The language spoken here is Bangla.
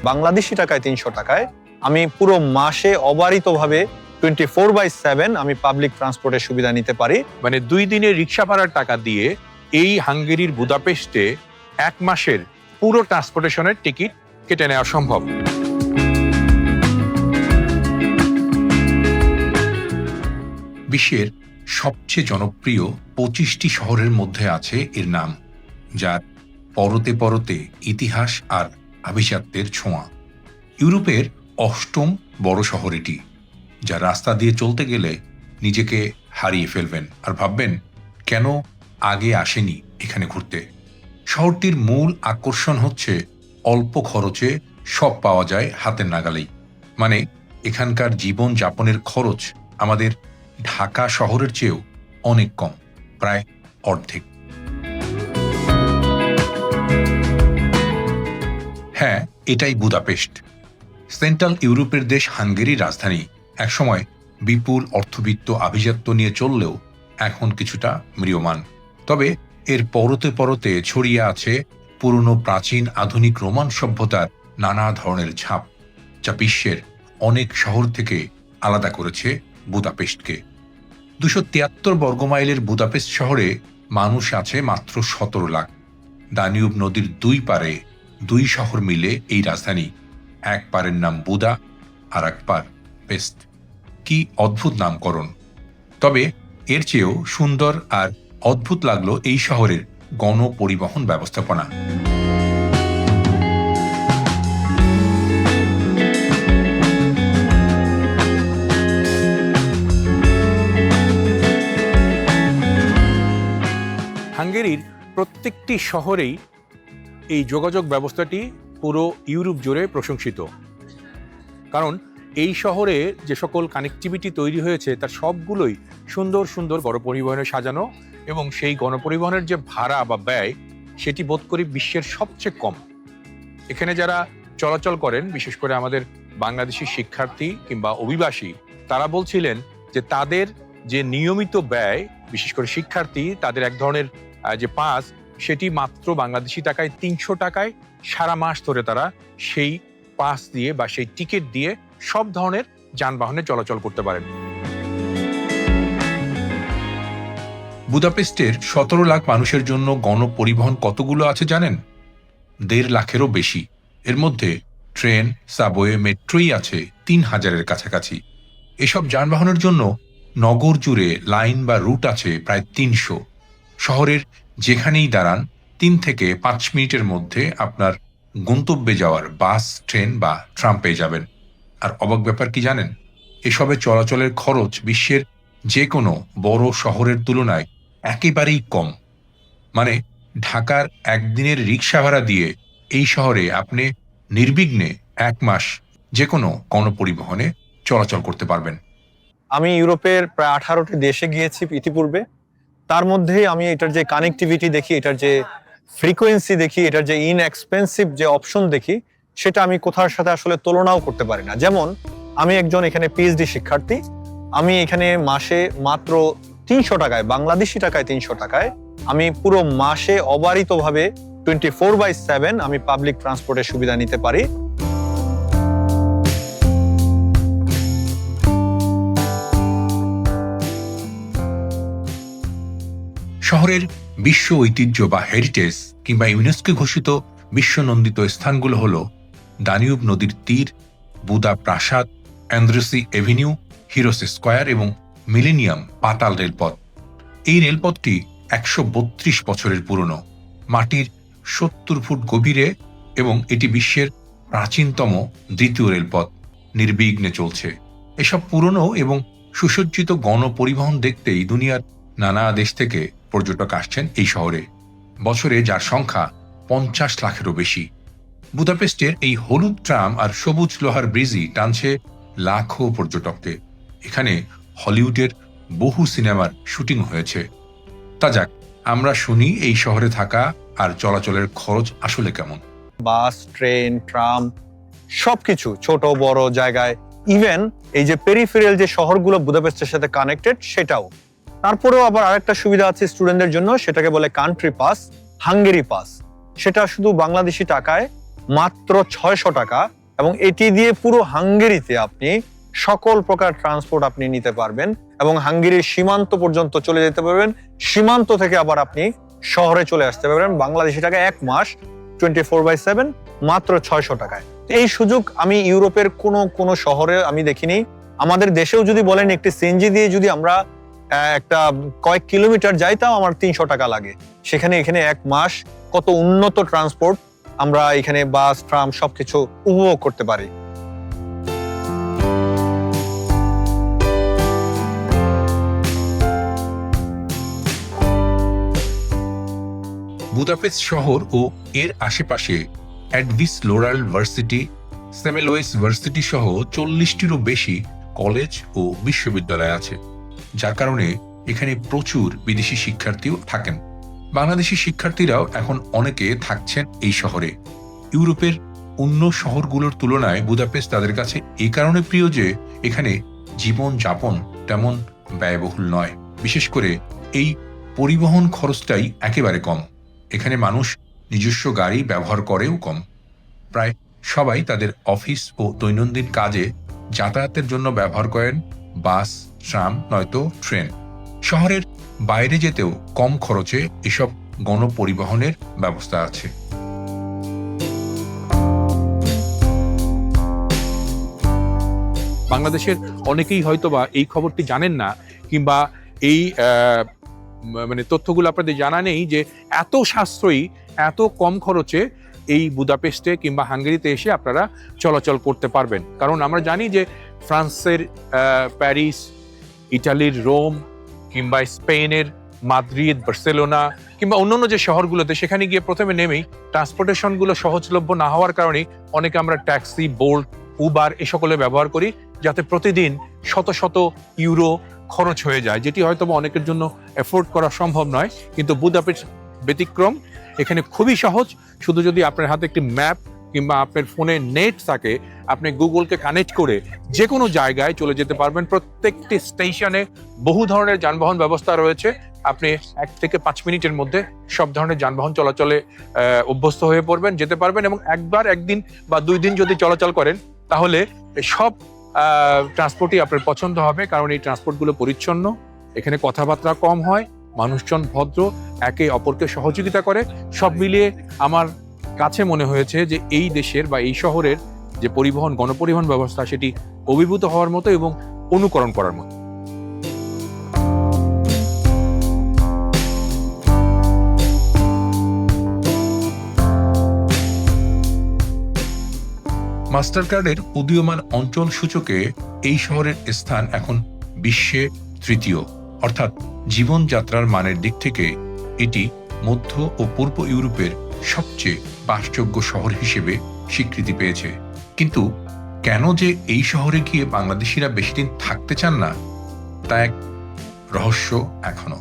বাংলাদেশি টাকায় 300 টাকায় আমি পুরো মাসে অবারিতভাবে 24/7 আমি পাবলিক ট্রান্সপোর্টের সুবিধা নিতে পারি। মানে 2 দিনের রিক্সা ভাড়ার টাকা দিয়ে এই হাঙ্গেরির বুদাপেস্টে 1 মাসের পুরো ট্রান্সপোর্টেশনের টিকিট কেটে নেওয়া সম্ভব। বিশ্বের সবচেয়ে জনপ্রিয় 25টি শহরের মধ্যে আছে এর নাম, যার পরতে পরতে ইতিহাস আর আভিজাত্যের ছোঁয়া। ইউরোপের 8ম বড় শহর এটি, যা রাস্তা দিয়ে চলতে গেলে নিজেকে হারিয়ে ফেলবেন আর ভাববেন কেন আগে আসেনি এখানে ঘুরতে। শহরটির মূল আকর্ষণ হচ্ছে অল্প খরচে সব পাওয়া যায় হাতের নাগালেই। মানে এখানকার জীবন যাপনের খরচ আমাদের ঢাকা শহরের চেয়েও অনেক কম, প্রায় অর্ধেক। হ্যাঁ, এটাই বুদাপেস্ট, সেন্ট্রাল ইউরোপের দেশ হাঙ্গেরির রাজধানী। একসময় বিপুল অর্থবিত্ত আভিজাত্য নিয়ে চললেও এখন কিছুটা ম্রিয়মাণ। তবে এর পরতে পরতে ছড়িয়ে আছে পুরনো প্রাচীন আধুনিক রোমান সভ্যতার নানা ধরনের ছাপ, যা বিশ্বের অনেক শহর থেকে আলাদা করেছে বুদাপেস্টকে। 273 বর্গমাইলের বুদাপেস্ট শহরে মানুষ আছে মাত্র 17 লাখ। দানিউব নদীর 2 পারে 2 শহর মিলে এই রাজধানী। এক পারের নাম বুদা আর এক পার পেস্ট। কি অদ্ভুত নামকরণ! তবে এর চেয়েও সুন্দর আর অদ্ভুত লাগলো এই শহরের গণপরিবহন ব্যবস্থাপনা। হাঙ্গেরির প্রত্যেকটি শহরেই এই যোগাযোগ ব্যবস্থাটি পুরো ইউরোপ জুড়ে প্রশংসিত। কারণ এই শহরে যে সকল কানেক্টিভিটি তৈরি হয়েছে তার সবগুলোই সুন্দর সুন্দর গণপরিবহনে সাজানো, এবং সেই গণপরিবহনের যে ভাড়া বা ব্যয় সেটি বোধ করি বিশ্বের সবচেয়ে কম। এখানে যারা চলাচল করেন, বিশেষ করে আমাদের বাংলাদেশি শিক্ষার্থী কিংবা অভিবাসী, তারা বলছিলেন যে তাদের যে নিয়মিত ব্যয়, বিশেষ করে শিক্ষার্থী, তাদের এক ধরনের যে পাস, সেটি মাত্র বাংলাদেশি টাকায় 300 টাকায় সারা মাস ধরে তারা সেই পাস দিয়ে বা সেই টিকিট দিয়ে সব ধরনের যানবাহনে চলাচল করতে পারেন। বুদাপেস্টের 17 লাখ মানুষের জন্য গণপরিবহন কতগুলো আছে জানেন? 1.5 লাখেরও বেশি। এর মধ্যে ট্রেন, সাবওয়ে, মেট্রোই আছে 3000-এর কাছাকাছি। এসব যানবাহনের জন্য নগর জুড়ে লাইন বা রুট আছে প্রায় 300। শহরের যেখানেই দাঁড়ান 3 থেকে 5 মিনিটের মধ্যে আপনার গন্তব্যে যাওয়ার বাস, ট্রেন বা ট্রাম পেয়ে যাবেন। আর অবাক ব্যাপার কি জানেন? এসবে চলাচলের খরচ বিশ্বের যে কোনো বড় শহরের তুলনায় একেবারেই কম। মানে ঢাকার একদিনের রিক্সা ভাড়া দিয়ে এই শহরে আপনি নির্বিঘ্নে 1 মাস যে কোনো গণপরিবহনে চলাচল করতে পারবেন। আমি ইউরোপের প্রায় 18টি দেশে গিয়েছি ইতিপূর্বে। তার মধ্যেই আমি এটার যে কানেক্টিভিটি দেখি, এটার যে ফ্রিকোয়েন্সি দেখি, এটার যে ইনএক্সপেন্সিভ যে অপশন দেখি, সেটা আমি কোথার সাথে আসলে তুলনাও করতে পারি না। যেমন আমি একজন এখানে পিএইচডি শিক্ষার্থী, আমি এখানে মাসে মাত্র 300 টাকায়, বাংলাদেশি টাকায় 300 টাকায় আমি পুরো মাসে অবারিতভাবে 24/7 আমি পাবলিক ট্রান্সপোর্টের সুবিধা নিতে পারি। শহরের বিশ্ব ঐতিহ্য বা হেরিটেজ কিংবা ইউনেস্কো ঘোষিত বিশ্বনন্দিত স্থানগুলো হল দানিউব নদীর তীর, বুদা প্রাসাদ, অ্যান্দ্রেসি এভিনিউ, হিরোস স্কয়ার এবং মিলেনিয়াম পাতাল রেলপথ। এই রেলপথটি 132 বছরের পুরনো, মাটির 70 ফুট গভীরে, এবং এটি বিশ্বের প্রাচীনতম দ্বিতীয় রেলপথ। নির্বিঘ্নে চলছে। এসব পুরনো এবং সুসজ্জিত গণপরিবহন দেখতেই দুনিয়ার নানা দেশ থেকে পর্যটক আসছেন এই শহরে। বছরে যার সংখ্যা 50 লাখেরও বেশি। বুদাপেস্টের এই হলুদ ট্রাম আর সবুজ লোহার ব্রিজই টানছে লাখো পর্যটককে। এখানে হলিউডের বহু সিনেমার শুটিং হয়েছে। তা যাক, আমরা শুনি এই শহরে থাকা আর চলাচলের খরচ আসলে কেমন। বাস, ট্রেন, ট্রাম সবকিছু ছোট বড় জায়গায়, ইভেন এই যে পেরিফেরিয়াল যে শহরগুলো বুদাপেস্টের সাথে কানেক্টেড, সেটাও। তারপরেও আবার আরেকটা সুবিধা আছে স্টুডেন্টদের জন্য, সেটাকে বলে কান্ট্রি পাস, হাঙ্গেরি পাস। সেটা শুধু বাংলাদেশি টাকায় মাত্র 600 টাকা এবং এটি দিয়ে পুরো হাঙ্গেরিতে আপনি সকল প্রকার ট্রান্সপোর্ট আপনি নিতে পারবেন এবং হাঙ্গেরির সীমান্ত পর্যন্ত চলে যেতে পারবেন। সীমান্ত থেকে আবার আপনি শহরে চলে আসতে পারবেন বাংলাদেশি টাকা 1 মাস 24/7 মাত্র 600 টাকায়। এই সুযোগ আমি ইউরোপের কোনো শহরে আমি দেখিনি। আমাদের দেশেও যদি বলেন একটি সিএনজি দিয়ে যদি আমরা একটা কয়েক কিলোমিটার যাই, তাও আমার 300 টাকা লাগে। সেখানে এখানে 1 মাস কত উন্নত ট্রান্সপোর্ট আমরা এখানে বাস ট্রাম সবকিছু উপভোগ করতে পারি। বুদাপেস্ট শহর ও এর আশেপাশে অ্যাডভিস লোরাল ভার্সিটি, সেমেলোয়েস ভার্সিটি সহ 40টিরও বেশি কলেজ ও বিশ্ববিদ্যালয় আছে, যার কারণে এখানে প্রচুর বিদেশি শিক্ষার্থীও থাকেন। বাংলাদেশি শিক্ষার্থীরাও এখন অনেকে থাকছেন এই শহরে। ইউরোপের অন্য শহরগুলোর তুলনায় বুদাপেস্ট তাদের কাছে এই কারণে প্রিয় যে এখানে জীবন যাপন তেমন ব্যয়বহুল নয়। বিশেষ করে এই পরিবহন খরচটাই একেবারে কম। এখানে মানুষ নিজস্ব গাড়ি ব্যবহার করেও কম। প্রায় সবাই তাদের অফিস ও দৈনন্দিন কাজে যাতায়াতের জন্য ব্যবহার করেন বাস, ট্রাম নয়তো ট্রেন। শহরের বাইরে যেতেও কম খরচে এসব গণপরিবহনের ব্যবস্থা আছে। বাংলাদেশের অনেকেই হয়তোবা এই খবরটি জানেন না, কিংবা এই মানে তথ্যগুলো আপনাদের জানা নেই যে এত সাশ্রয়ী, এত কম খরচে এই বুদাপেস্টে কিংবা হাঙ্গেরিতে এসে আপনারা চলাচল করতে পারবেন। কারণ আমরা জানি যে ফ্রান্সের প্যারিস, ইটালির রোম, কিংবা স্পেনের মাদ্রিদ, বার্সেলোনা কিংবা অন্যান্য যে শহরগুলোতে, সেখানে গিয়ে প্রথমে নেমেই ট্রান্সপোর্টেশনগুলো সহজলভ্য না হওয়ার কারণে অনেকে আমরা ট্যাক্সি, বোল্ট, উবার এ সকলে ব্যবহার করি, যাতে প্রতিদিন শত শত ইউরো খরচ হয়ে যায়, যেটি হয়তো অনেকের জন্য এফোর্ড করা সম্ভব নয়। কিন্তু বুদাপেস্ট ব্যতিক্রম, এখানে খুবই সহজ। শুধু যদি আপনার হাতে একটি ম্যাপ কিংবা আপনার ফোনে নেট থাকে, আপনি গুগলকে কানেক্ট করে যে কোনো জায়গায় চলে যেতে পারবেন। প্রত্যেকটি স্টেশনে বহু ধরনের যানবাহন ব্যবস্থা রয়েছে। আপনি 1 থেকে 5 মিনিটের মধ্যে সব ধরনের যানবাহন চলাচলে অভ্যস্ত হয়ে পড়বেন, যেতে পারবেন। এবং একদিন বা 2 দিন যদি চলাচল করেন, তাহলে সব ট্রান্সপোর্টই আপনার পছন্দ হবে, কারণ এই ট্রান্সপোর্টগুলো পরিচ্ছন্ন, এখানে কথাবার্তা কম হয়, মানুষজন ভদ্র, একে অপরকে সহযোগিতা করে। সব মিলিয়ে আমার কাছে মনে হয়েছে যে এই দেশের বা এই শহরের যে গণপরিবহন ব্যবস্থা, সেটি অভিভূত হওয়ার মতো এবং অনুকরণ করার মতো। মাস্টারকার্ডের উদীয়মান অঞ্চল সূচকে এই শহরের স্থান এখন বিশ্বে 3য়, অর্থাৎ জীবনযাত্রার মানের দিক থেকে এটি মধ্য ও পূর্ব ইউরোপের সবচেয়ে বাসযোগ্য শহর হিসেবে স্বীকৃতি পেয়েছে। কিন্তু কেন যে এই শহরে গিয়ে বাংলাদেশিরা বেশি দিন থাকতে চান না, তা এক রহস্য এখনো।